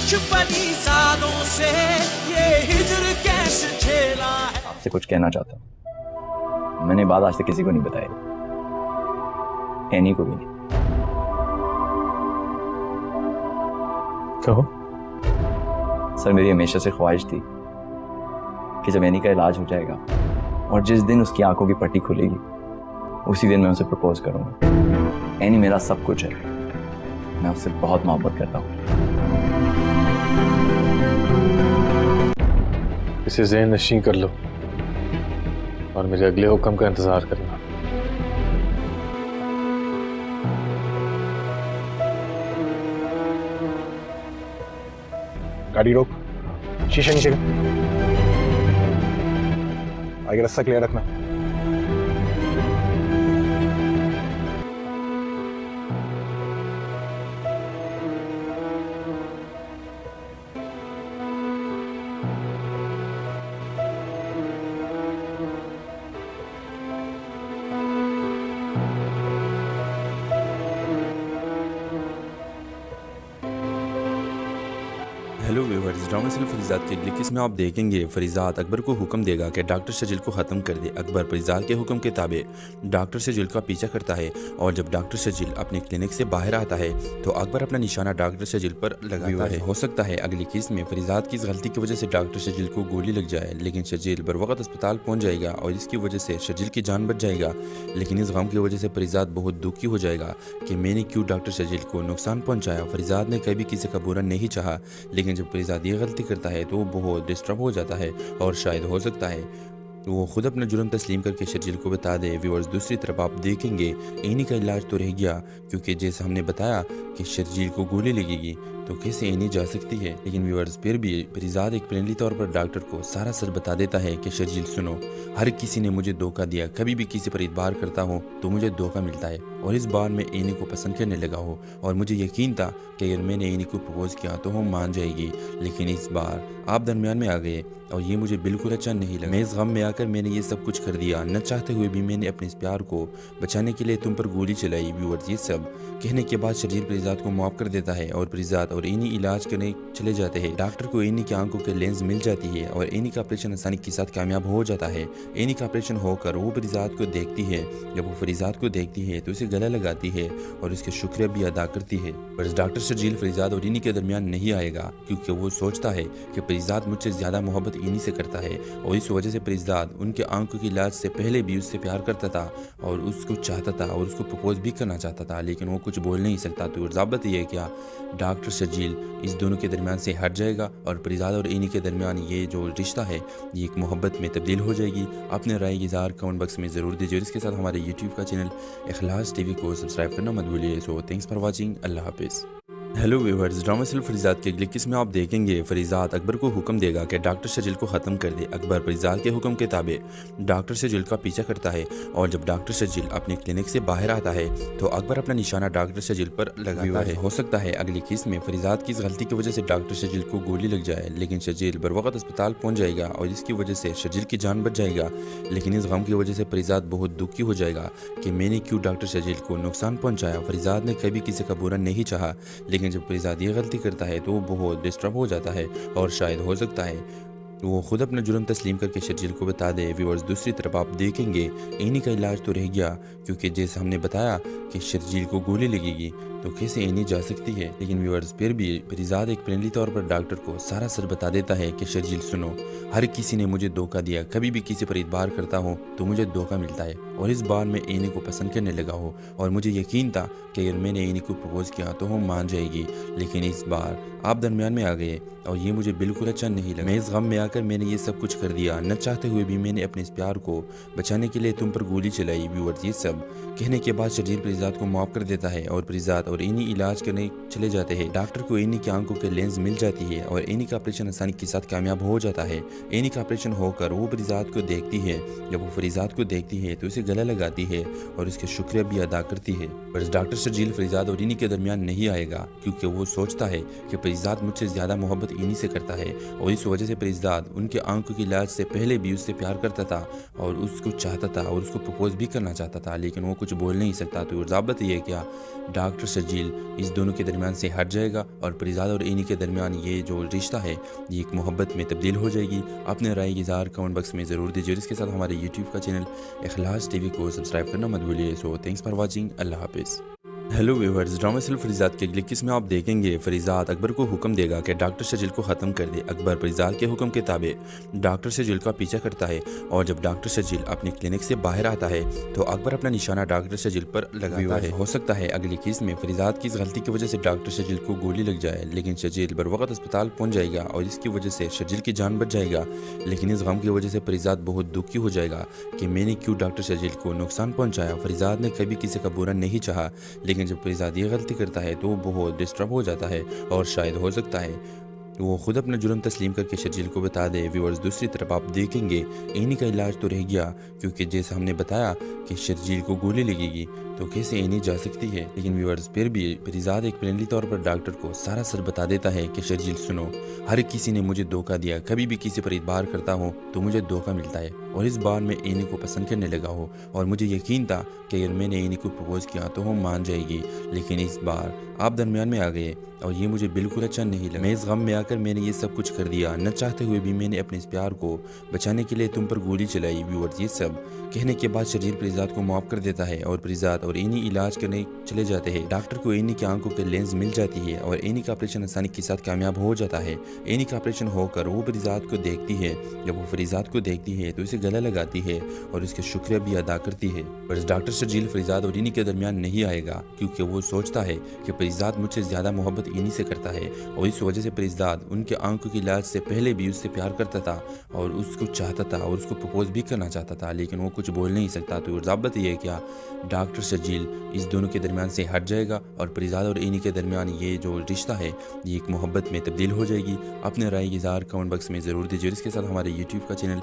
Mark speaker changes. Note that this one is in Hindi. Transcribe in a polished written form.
Speaker 1: दुश्मनी सालों से ये हिजर कैसे झेला है।
Speaker 2: आपसे कुछ कहना चाहता हूँ। मैंने बात आज तक किसी को नहीं बताई, एनी को भी नहीं।
Speaker 3: कहो।
Speaker 2: सर मेरी हमेशा से ख्वाहिश थी कि जब एनी का इलाज हो जाएगा और जिस दिन उसकी आंखों की पट्टी खुलेगी उसी दिन मैं उसे प्रपोज करूंगा। एनी मेरा सब कुछ है, मैं उससे बहुत मोहब्बत करता हूँ।
Speaker 3: इसे ज़हन नशीं कर लो और मेरे अगले हुक्म का इंतजार करना।
Speaker 4: गाड़ी रोक, शीशे नीचे कर, आगे रास्ता क्लियर रखना।
Speaker 5: हेलो व्यूअर्स, ड्रामा सिर्फ फरीजाद के अगली किस्म में आप देखेंगे फरीजाद अकबर को हुक्म देगा कि डॉक्टर शजील को ख़त्म कर दे। अकबर फरीजाद के हुक्म के ताबे डॉक्टर शजील का पीछा करता है और जब डॉक्टर शजील अपने क्लिनिक से बाहर आता है तो अकबर अपना निशाना डॉक्टर शजील पर लगाता है। हो सकता है अगली किस्म में फरीजाद की इस गलती की वजह से डॉक्टर शजील को गोली लग जाए, लेकिन शजील बर वक्त अस्पताल पहुँच जाएगा और इसकी वजह से शजील की जान बच जाएगा। लेकिन इस गम की वजह से फरीजाद बहुत दुखी हो जाएगा कि मैंने क्यों डॉक्टर शजील को नुकसान पहुँचाया। फरीजाद ने कभी किसी का बुरा नहीं चाहा, लेकिन जब फरीजाद ये गलती करता है तो वो बहुत डिस्टर्ब हो जाता है और शायद हो सकता है वो खुद अपना जुर्म तस्लीम करके शजील को बता दे। व्यूअर्स, दूसरी तरफ आप देखेंगे एनी का इलाज तो रह गया, क्योंकि जैसे हमने बताया कि शजील को गोली लगेगी तो कैसे एनी जा सकती है। लेकिन व्यूअर्स, फिर भी फरीजाद एक फ्रेंडली तौर पर डॉक्टर को सारा सच बता देता है कि शजील सुनो, हर किसी ने मुझे धोखा दिया, कभी भी किसी पर इतबार करता हूँ तो मुझे धोखा मिलता है और इस बार मैं एनी को पसंद करने लगा हूँ और मुझे यकीन था कि अगर मैंने एनी को प्रपोज किया तो वो मान जाएगी, लेकिन इस बार आप दरमियान में आ गए और ये मुझे बिल्कुल अच्छा नहीं लगा। मैं इस गम में आकर मैंने ये सब कुछ कर दिया, न चाहते हुए भी मैंने अपने इस प्यार को बचाने के लिए तुम पर गोली चलाई। व्यूअर्स, ये सब कहने के बाद शजील फरीजाद को माफ कर देता है और फरीजाद और एनी इलाज करने चले जाते हैं। डॉक्टर को एनी की आंखों के लेंस मिल जाती है और एनी का ऑपरेशन आसानी के साथ कामयाब हो जाता है। एनी का ऑपरेशन होकर वो फरीजाद को देखती है, जब वो फरीजाद को देखती है तो उसे गला लगाती है और उसके शुक्रिया भी अदा करती है। बस डॉक्टर शजील फरीजाद और एनी के दरमियान नहीं आएगा, क्योंकि वो सोचता है कि फरीजाद मुझसे ज्यादा मोहब्बत एनी से करता है और इस वजह से फरीजाद उनके आंखों के इलाज से पहले भी उससे प्यार करता था और उसको चाहता था और उसको प्रपोज भी करना चाहता था, लेकिन वो कुछ बोल नहीं सकता। तो ज़ाबत ये है क्या डॉक्टर शजील इस दोनों के दरमियान से हट जाएगा और फरीजाद और एनी के दरमियान ये जो रिश्ता है ये एक मोहब्बत में तब्दील हो जाएगी। अपने राय इज़हार कमेंट बॉक्स में ज़रूर दीजिए और इसके साथ हमारे यूट्यूब का चैनल इखलास टीवी को सब्सक्राइब करना मत भूलिए। सो थैंक्स फॉर वॉचिंग, अल्लाह हाफिज़। हेलो व्यूअर्स, ड्रामा सिर्फ फरीजाद के अगली किस्म में आप देखेंगे फरीजाद अकबर को हुक्म देगा कि डॉक्टर शजील को ख़त्म कर दे। अकबर फरीजाद के हुक्म के ताबे डॉक्टर शजील का पीछा करता है और जब डॉक्टर शजील अपने क्लिनिक से बाहर आता है तो अकबर अपना निशाना डॉक्टर शजील पर लगाता है। हो सकता है अगली किस्म में फरीजाद की इस गलती की वजह से डॉक्टर शजील को गोली लग जाए, लेकिन शजील बर वक्त अस्पताल पहुँच जाएगा और इसकी वजह से शजील की जान बच जाएगा। लेकिन इस गम की वजह से फरीजाद बहुत दुखी हो जाएगा कि मैंने क्यों डॉक्टर शजील को नुकसान पहुँचाया। फरीजाद ने कभी किसी का बुरा नहीं चाहा, लेकिन जब फरीजाद ये गलती करता है तो वो बहुत डिस्टर्ब हो जाता है और शायद हो सकता है वो खुद अपना जुर्म तस्लीम करके शजील को बता दे। व्यूअर्स, दूसरी तरफ आप देखेंगे एनी का इलाज तो रह गया, क्योंकि जैसे हमने बताया कि शजील को गोली लगेगी तो कैसे एनी जा सकती है। लेकिन व्यूअर्स, फिर भी फरीजाद एक फ्रेंडली तौर पर डॉक्टर को सारा सच बता देता है कि शजील सुनो, हर किसी ने मुझे धोखा दिया, कभी भी किसी पर इतबार करता हूँ तो मुझे धोखा मिलता है और इस बार मैं एनी को पसंद करने लगा हूँ और मुझे यकीन था कि अगर मैंने एनी को प्रपोज किया तो वो मान जाएगी, लेकिन इस बार आप दरमियान में आ गए और ये मुझे बिल्कुल अच्छा नहीं लगा। मैं इस गम में आकर मैंने ये सब कुछ कर दिया, न चाहते हुए भी मैंने अपने इस प्यार को बचाने के लिए तुम पर गोली चलाई। व्यूअर्स, ये सब कहने के बाद शजील फरीजाद को माफ कर देता है और फरीजाद और एनी इलाज करने चले जाते हैं। डॉक्टर को एनी की आंखों के लेंस मिल जाती है और एनी का ऑपरेशन आसानी के साथ कामयाब हो जाता है। एनी का ऑपरेशन होकर वो फरीजाद को देखती है, जब वो फरीजाद को देखती है तो उसे गला लगाती है और उसके शुक्रिया भी अदा करती है। पर डॉक्टर शर्जील फरीजाद और इनी के दरमियान नहीं आएगा क्योंकि वो सोचता है कि फरीजाद मुझसे ज़्यादा मोहब्बत इनी से करता है और इस वजह से फरीजाद उनके आंखों की इलाज से पहले भी उससे प्यार करता था और उसको चाहता था और उसको प्रपोज भी करना चाहता था, लेकिन वो कुछ बोल नहीं सकता। तो ज़ाबत ये क्या डॉक्टर शर्जील इस दोनों के दरमियान से हट जाएगा और फरीजाद और इनी के दरमियान ये जो रिश्ता है ये एक मोहब्बत में तब्दील हो जाएगी। अपने राय की इज़हार कमेंट बॉक्स में ज़रूर दीजिए। इसके साथ हमारे यूट्यूब का चैनल इखलास टीवी को सब्सक्राइब करना मत भूलिए। So thanks for watching. अल्लाह हाफिज़। हेलो व्यूअर्स, ड्रामा सिर्फ फरीजाद के अगले किस्म में आप देखेंगे फरीजाद अकबर को हुक्म देगा कि डॉक्टर शर्जील को ख़त्म कर दे। अकबर फरीजाद के हुक्म के ताबे डॉक्टर शर्जील का पीछा करता है और जब डॉक्टर शर्जील अपने क्लिनिक से बाहर आता है तो अकबर अपना निशाना डॉक्टर शर्जील पर लगाता है। हो सकता है अगली किस्म में फरीजाद की इस गलती की वजह से डॉक्टर शर्जील को गोली लग जाए, लेकिन शर्जील बर वक्त अस्पताल पहुँच जाएगा और इसकी वजह से शर्जील की जान बच जाएगा। लेकिन इस गम की वजह से फरीजाद बहुत दुखी हो जाएगा कि मैंने क्यों डॉक्टर शर्जील को नुकसान पहुँचाया। फरीजाद ने कभी किसी का बुरा नहीं चाहा, लेकिन जब फरीजाद ये गलती करता है तो वो बहुत डिस्टर्ब हो जाता है और शायद हो सकता है वो खुद अपना जुर्म तस्लीम करके शर्जील को बता दे। व्यूअर्स, दूसरी तरफ आप देखेंगे एनी का इलाज तो रह गया क्योंकि जैसे हमने बताया कि शर्जील को गोली लगेगी तो कैसे एनी जा सकती है। लेकिन व्यूअर्स, फिर भी फरीजाद एक फ्रेंडली तौर पर डॉक्टर को सारा सच बता देता है कि शर्जील सुनो, हर किसी ने मुझे धोखा दिया, कभी भी किसी पर इतबार करता हूँ तो मुझे धोखा मिलता है और इस बार मैं एनी को पसंद करने लगा हूँ और मुझे यकीन था कि अगर मैंने एनी को प्रपोज किया तो वो मान जाएगी, लेकिन इस बार आप दरमियान में आ गए और ये मुझे बिल्कुल अच्छा नहीं लगा। मैं इस गम में आकर मैंने ये सब कुछ कर दिया, न चाहते हुए भी मैंने अपने इस प्यार को बचाने के लिए तुम पर गोली चलाई। व्यूअर्स, ये सब कहने के बाद शर्जील फरीजाद को माफ़ कर देता है और फरीजाद और एनी इलाज करने चले जाते हैं। डॉक्टर को एनी की आंखों के लेंस मिल जाती है और एनी का ऑपरेशन आसानी के साथ कामयाब हो जाता है। एनी का ऑपरेशन होकर वो फरीजाद को देखती है। जब वो फरीजाद को देखती है तो इसे गला लगाती है और उसके शुक्रिया भी अदा करती है। पर डॉक्टर शर्जील फरीजाद और एनी के दरमियान नहीं आएगा क्योंकि वो सोचता है कि फरीजाद मुझसे ज़्यादा मोहब्बत एनी से करता है और इस वजह से फरीजाद उनके आंखों की इलाज से पहले भी उससे प्यार करता था और उसको चाहता था और उसको प्रपोज भी करना चाहता था, लेकिन वो कुछ बोल नहीं सकता। तो ज़ाबत ये क्या डॉक्टर शर्जील इस दोनों के दरमियान से हट जाएगा और फरीजाद और एनी के दरमियान ये जो रिश्ता है ये एक मोहब्बत में तब्दील हो जाएगी। अपने राय की इज़हार कमेंट बॉक्स में ज़रूर दीजिए। इसके साथ हमारे यूट्यूब का चैनल